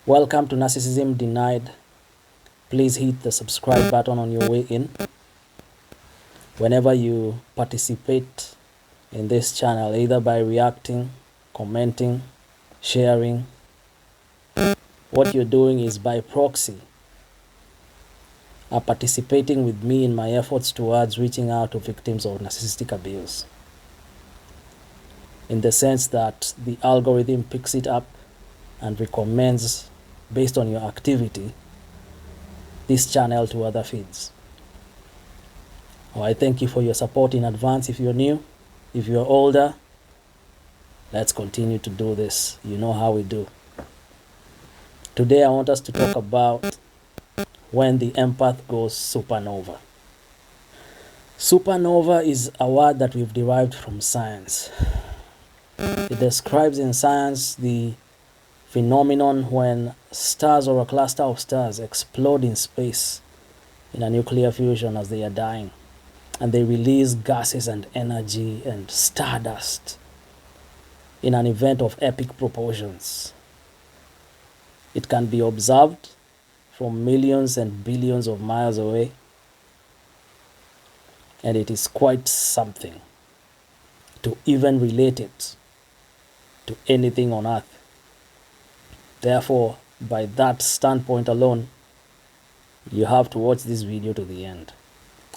Welcome to Narcissism Denied. Please hit the subscribe button on your way in. Whenever you participate in this channel, either by reacting, commenting, sharing, what you're doing is by proxy are participating with me in my efforts towards reaching out to victims of narcissistic abuse. In the sense that the algorithm picks it up and recommends, based on your activity, this channel to other feeds. I thank you for your support in advance if you're new. If you're older, let's continue to do this. You know how we do. Today I want us to talk about when the empath goes supernova. Supernova is a word that we've derived from science. It describes in science the phenomenon when stars or a cluster of stars explode in space in a nuclear fusion as they are dying, and they release gases and energy and stardust in an event of epic proportions. It can be observed from millions and billions of miles away, and it is quite something to even relate it to anything on earth. Therefore, by that standpoint alone, you have to watch this video to the end.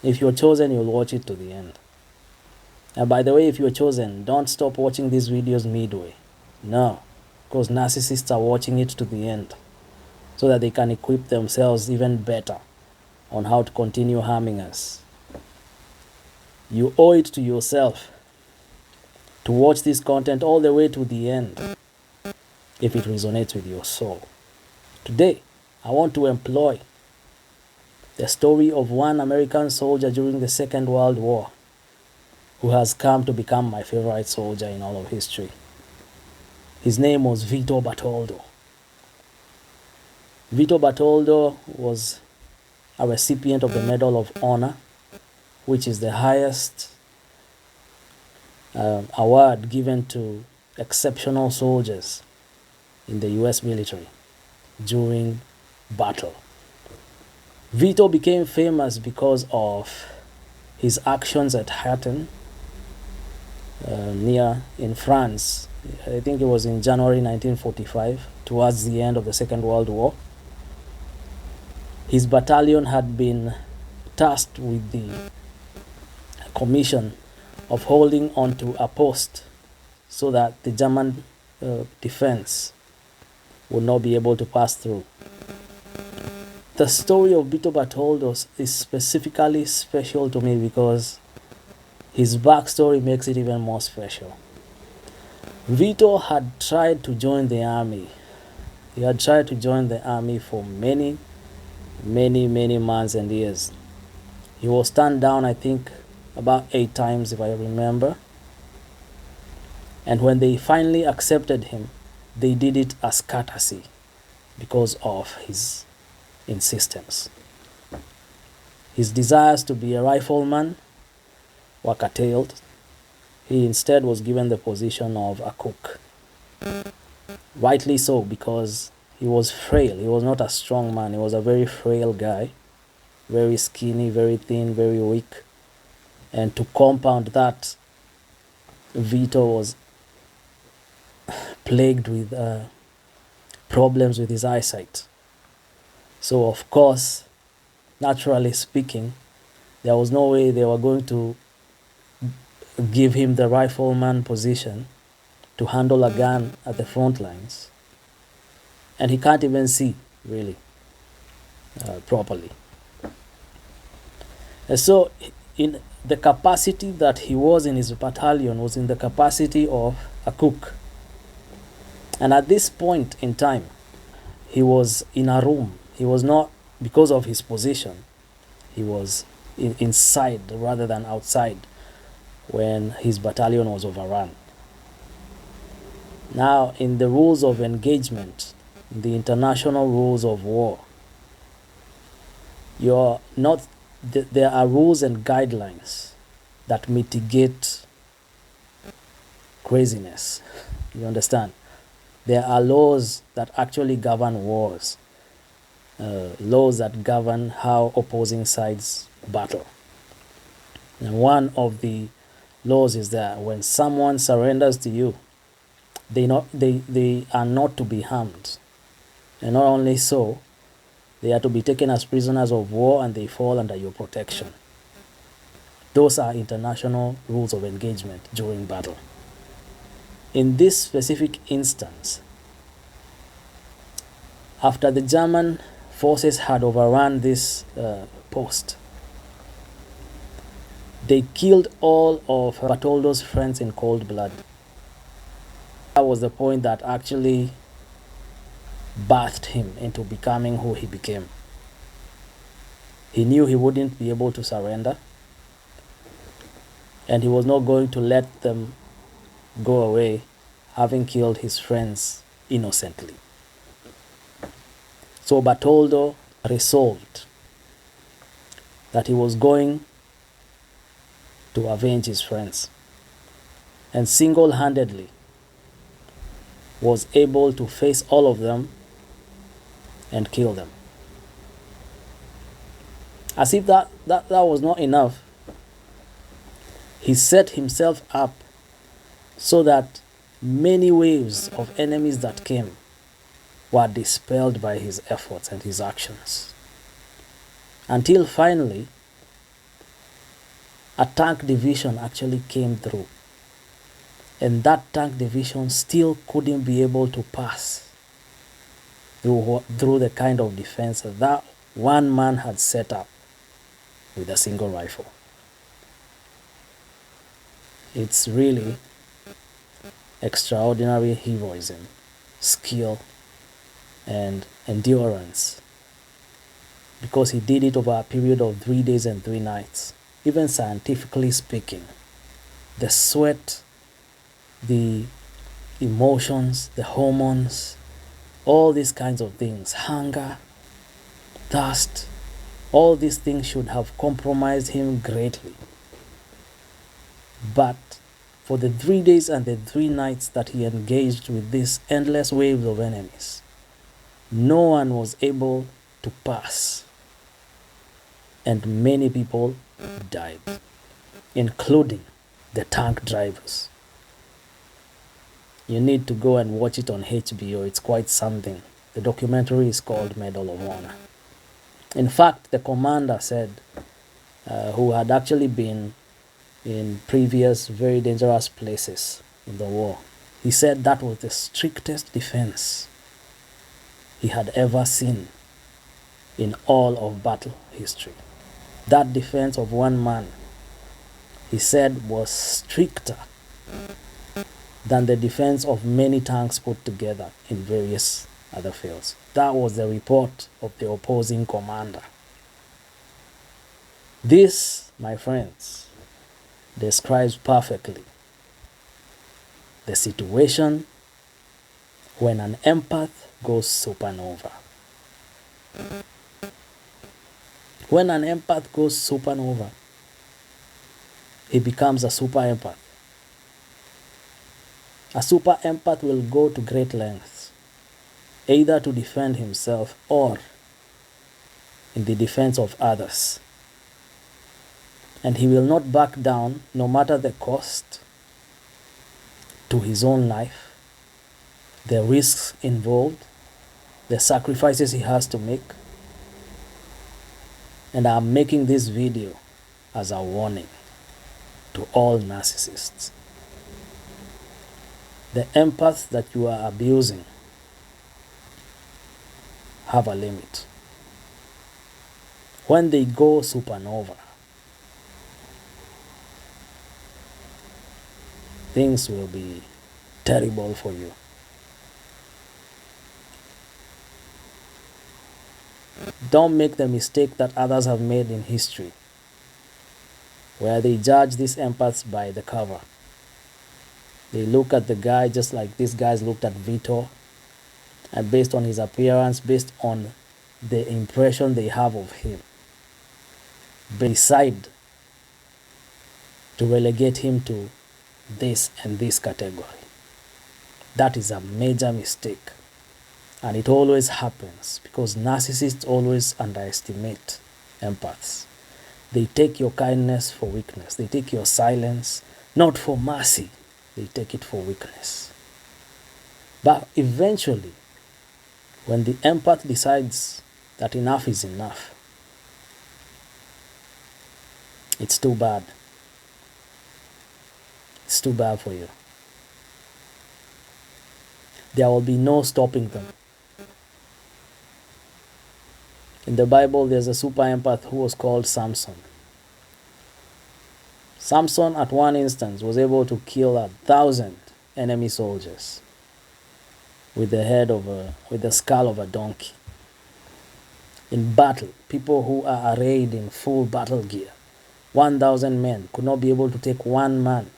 If you're chosen, you'll watch it to the end. And by the way, if you're chosen, don't stop watching these videos midway. No, because narcissists are watching it to the end so that they can equip themselves even better on how to continue harming us. You owe it to yourself to watch this content all the way to the end if it resonates with your soul. Today, I want to employ the story of one American soldier during the Second World War who has come to become my favorite soldier in all of history. His name was Vito Bartoldo. Vito Bartoldo was a recipient of the Medal of Honor, which is the highest award given to exceptional soldiers in the US military during battle. Vito became famous because of his actions at Hatton, near in France. I think it was in January 1945, towards the end of the Second World War. His battalion had been tasked with the commission of holding onto a post so that the German defense would not be able to pass through. The story of Vito Bartoldo is specifically special to me because his backstory makes it even more special. Vito had tried to join the army. He had tried to join the army for many months and years. He was turned down, I think, about 8 times, if I remember. And when they finally accepted him, they did it as courtesy because of his insistence. His desires to be a rifleman were curtailed. He instead was given the position of a cook. Rightly so, because he was frail. He was not a strong man. He was a very frail guy, very skinny, very thin, very weak. And to compound that, Vito was plagued with problems with his eyesight. So of course, naturally speaking, there was no way they were going to give him the rifleman position to handle a gun at the front lines. And he can't even see, really, properly. And so in the capacity that he was in his battalion was in the capacity of a cook. And at this point in time, he was in a room. He was not, because of his position, he was inside rather than outside when his battalion was overrun. Now, in the rules of engagement, the international rules of war, there are rules and guidelines that mitigate craziness. You understand? There are laws that actually govern wars, laws that govern how opposing sides battle. And one of the laws is that when someone surrenders to you, they are not to be harmed. And not only so, they are to be taken as prisoners of war and they fall under your protection. Those are international rules of engagement during battle. In this specific instance, after the German forces had overrun this post, they killed all of Bartoldo's friends in cold blood. That was the point that actually birthed him into becoming who he became. He knew he wouldn't be able to surrender, and he was not going to let them go away having killed his friends innocently. So Bartoldo resolved that he was going to avenge his friends, and single-handedly was able to face all of them and kill them. As if that was not enough, he set himself up so that many waves of enemies that came were dispelled by his efforts and his actions. Until finally, a tank division actually came through. And that tank division still couldn't be able to pass through the kind of defense that one man had set up with a single rifle. It's really extraordinary heroism, skill, and endurance, because he did it over a period of 3 days and 3 nights. Even scientifically speaking, the sweat, the emotions, the hormones, all these kinds of things, hunger, thirst, all these things should have compromised him greatly. But for the 3 days and the 3 nights that he engaged with these endless waves of enemies, no one was able to pass, and many people died, including the tank drivers. You need to go and watch it on HBO. It's quite something. The documentary is called Medal of Honor. In fact, the commander said, who had actually been in previous very dangerous places in the war, he said that was the strictest defense he had ever seen in all of battle history. That defense of one man, he said, was stricter than the defense of many tanks put together in various other fields. That was the report of the opposing commander. This, my friends, describes perfectly the situation when an empath goes supernova. When an empath goes supernova, he becomes a super empath. A super empath will go to great lengths, either to defend himself or in the defense of others. And he will not back down, no matter the cost to his own life, the risks involved, the sacrifices he has to make. And I'm making this video as a warning to all narcissists. The empaths that you are abusing have a limit. When they go supernova, things will be terrible for you. Don't make the mistake that others have made in history, where they judge these empaths by the cover. They look at the guy just like these guys looked at Vitor, and based on his appearance, based on the impression they have of him, they decide to relegate him to this and this category. That is a major mistake. And it always happens because narcissists always underestimate empaths. They take your kindness for weakness. They take your silence not for mercy. They take it for weakness. But eventually, when the empath decides that enough is enough, it's too bad. It's too bad for you. There will be no stopping them. In the Bible, there's a super empath who was called Samson. Samson, at one instance, was able to kill 1,000 enemy soldiers with the skull of a donkey. In battle, people who are arrayed in full battle gear, 1,000 men could not be able to take one man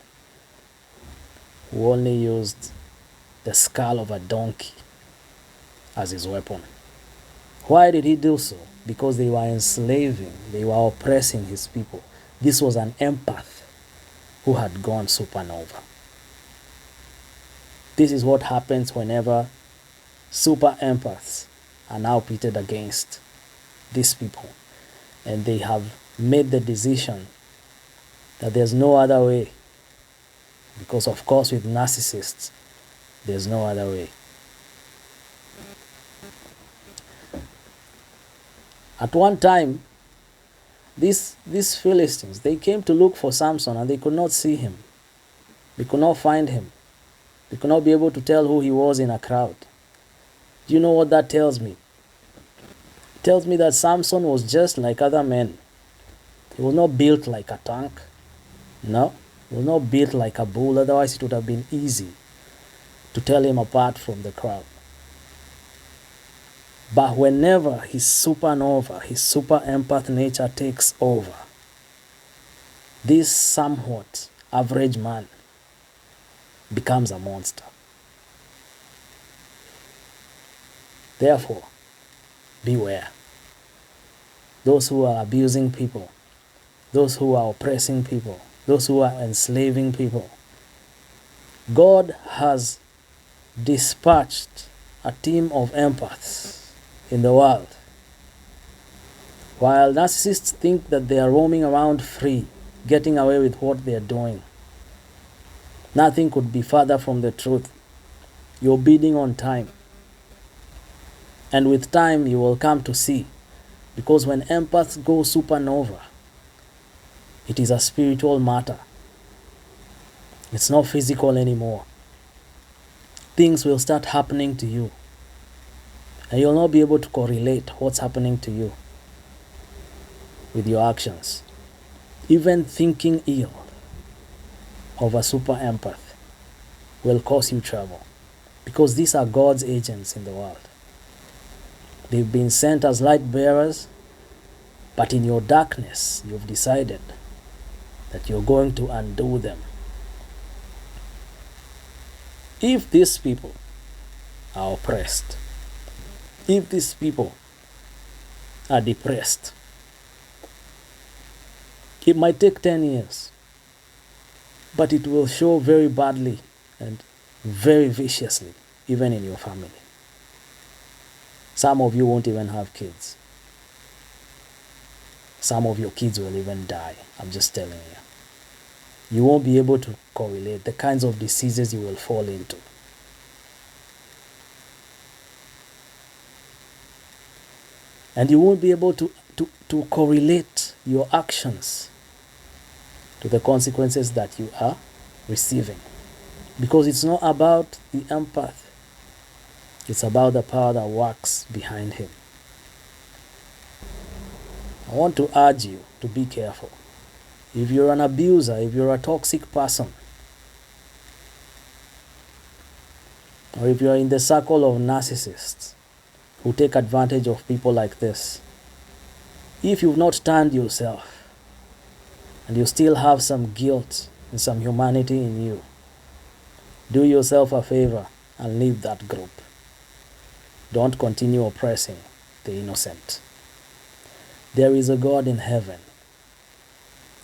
who only used the skull of a donkey as his weapon. Why did he do so? Because they were enslaving, they were oppressing his people. This was an empath who had gone supernova. This is what happens whenever super empaths are now pitted against these people. And they have made the decision that there's no other way. Because of course with narcissists, there's no other way. At one time, these Philistines, they came to look for Samson and they could not see him. They could not find him. They could not be able to tell who he was in a crowd. Do you know what that tells me? It tells me that Samson was just like other men. He was not built like a tank. No, he was not built like a bull. Otherwise, it would have been easy to tell him apart from the crowd. But whenever his supernova, his super empath nature takes over, this somewhat average man becomes a monster. Therefore, beware. Those who are abusing people, those who are oppressing people, those who are enslaving people, God has dispatched a team of empaths in the world. While narcissists think that they are roaming around free, getting away with what they are doing, nothing could be further from the truth. You're bidding on time. And with time, you will come to see. Because when empaths go supernova, it is a spiritual matter. It's not physical anymore. Things will start happening to you. And you'll not be able to correlate what's happening to you with your actions. Even thinking ill of a super empath will cause you trouble. Because these are God's agents in the world. They've been sent as light bearers, but in your darkness, you've decided that you're going to undo them. If these people are oppressed, if these people are depressed, it might take 10 years, but it will show very badly and very viciously, even in your family. Some of you won't even have kids. Some of your kids will even die. I'm just telling you. You won't be able to correlate the kinds of diseases you will fall into. And you won't be able to correlate your actions to the consequences that you are receiving. Because it's not about the empath. It's about the power that works behind him. I want to urge you to be careful. If you're an abuser, if you're a toxic person, or if you're in the circle of narcissists who take advantage of people like this, if you've not turned yourself and you still have some guilt and some humanity in you, do yourself a favor and leave that group. Don't continue oppressing the innocent. There is a God in heaven,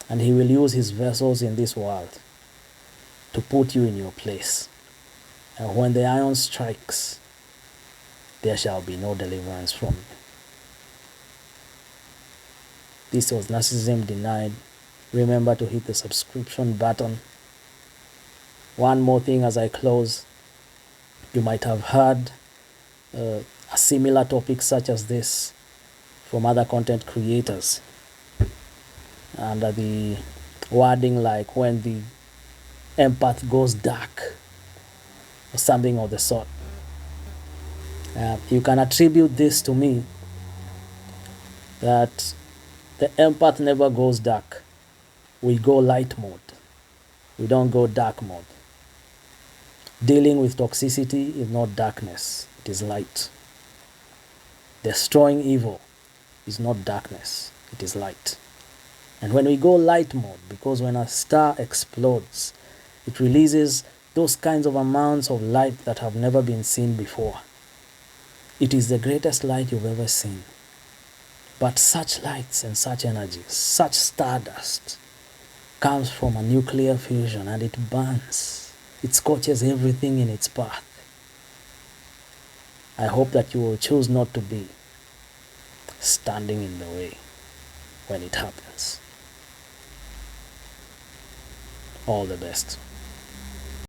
and he will use his vessels in this world to put you in your place And when the iron strikes, there shall be no deliverance from you. This was Narcissism Denied. Remember to hit the subscription button. One more thing as I close. You might have heard a similar topic such as this from other content creators under the wording like when the empath goes dark or something of the sort. You can attribute this to me that the empath never goes dark. We go light mode. We don't go dark mode. Dealing with toxicity is not darkness, it is light. Destroying evil is not darkness, it is light. And when we go light mode, because when a star explodes, it releases those kinds of amounts of light that have never been seen before. It is the greatest light you've ever seen. But such lights and such energies, such stardust, comes from a nuclear fusion and it burns. It scorches everything in its path. I hope that you will choose not to be standing in the way when it happens. All the best.